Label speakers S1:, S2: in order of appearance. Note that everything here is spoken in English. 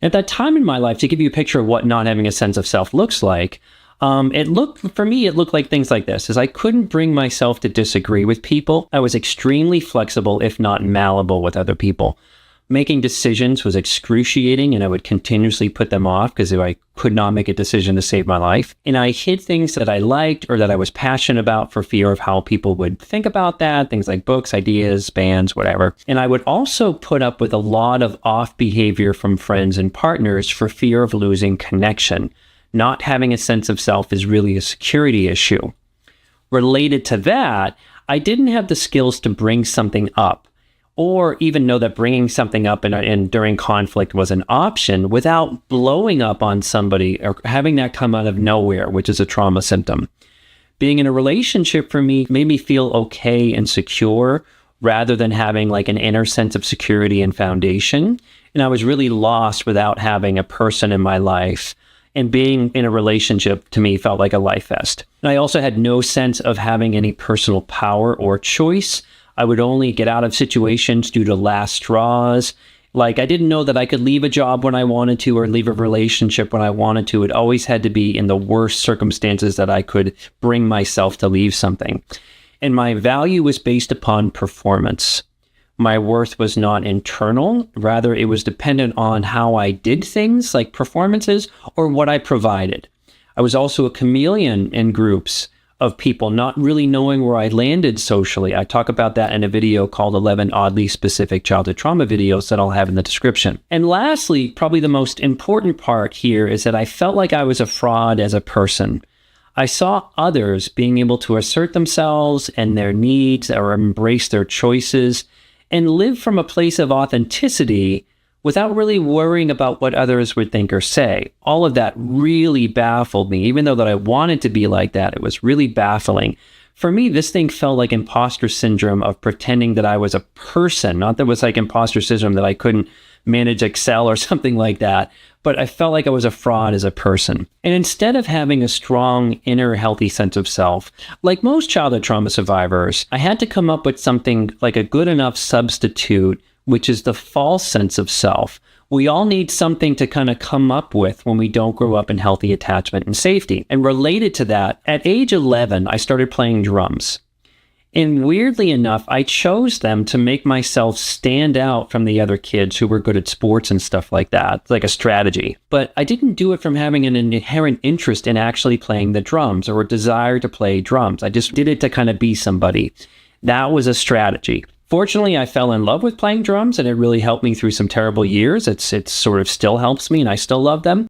S1: At that time in my life, to give you a picture of what not having a sense of self looks like, for me, it looked like things like this, is I couldn't bring myself to disagree with people. I was extremely flexible, if not malleable with other people. Making decisions was excruciating, and I would continuously put them off because I could not make a decision to save my life. And I hid things that I liked or that I was passionate about for fear of how people would think about that, things like books, ideas, bands, whatever. And I would also put up with a lot of off behavior from friends and partners for fear of losing connection. Not having a sense of self is really a security issue. Related to that, I didn't have the skills to bring something up, or even know that bringing something up and during conflict was an option without blowing up on somebody or having that come out of nowhere, which is a trauma symptom. Being in a relationship for me made me feel okay and secure rather than having like an inner sense of security and foundation. And I was really lost without having a person in my life. And being in a relationship to me felt like a life vest. And I also had no sense of having any personal power or choice. I would only get out of situations due to last straws. Like I didn't know that I could leave a job when I wanted to or leave a relationship when I wanted to. It always had to be in the worst circumstances that I could bring myself to leave something. And my value was based upon performance. My worth was not internal. Rather, it was dependent on how I did things like performances or what I provided. I was also a chameleon in groups of people, not really knowing where I landed socially. I talk about that in a video called 11 Oddly Specific Childhood Trauma Videos that I'll have in the description. And lastly, probably the most important part here is that I felt like I was a fraud as a person. I saw others being able to assert themselves and their needs or embrace their choices and live from a place of authenticity without really worrying about what others would think or say. All of that really baffled me. Even though that I wanted to be like that, it was really baffling. For me, this thing felt like imposter syndrome of pretending that I was a person. Not that it was like imposter syndrome that I couldn't manage Excel or something like that, but I felt like I was a fraud as a person. And instead of having a strong inner healthy sense of self, like most childhood trauma survivors, I had to come up with something like a good enough substitute, which is the false sense of self. We all need something to kind of come up with when we don't grow up in healthy attachment and safety. And related to that, at age 11, I started playing drums. And weirdly enough, I chose them to make myself stand out from the other kids who were good at sports and stuff like that, like a strategy. But I didn't do it from having an inherent interest in actually playing the drums or a desire to play drums. I just did it to kind of be somebody. That was a strategy. Fortunately, I fell in love with playing drums, and it really helped me through some terrible years. It sort of still helps me, and I still love them.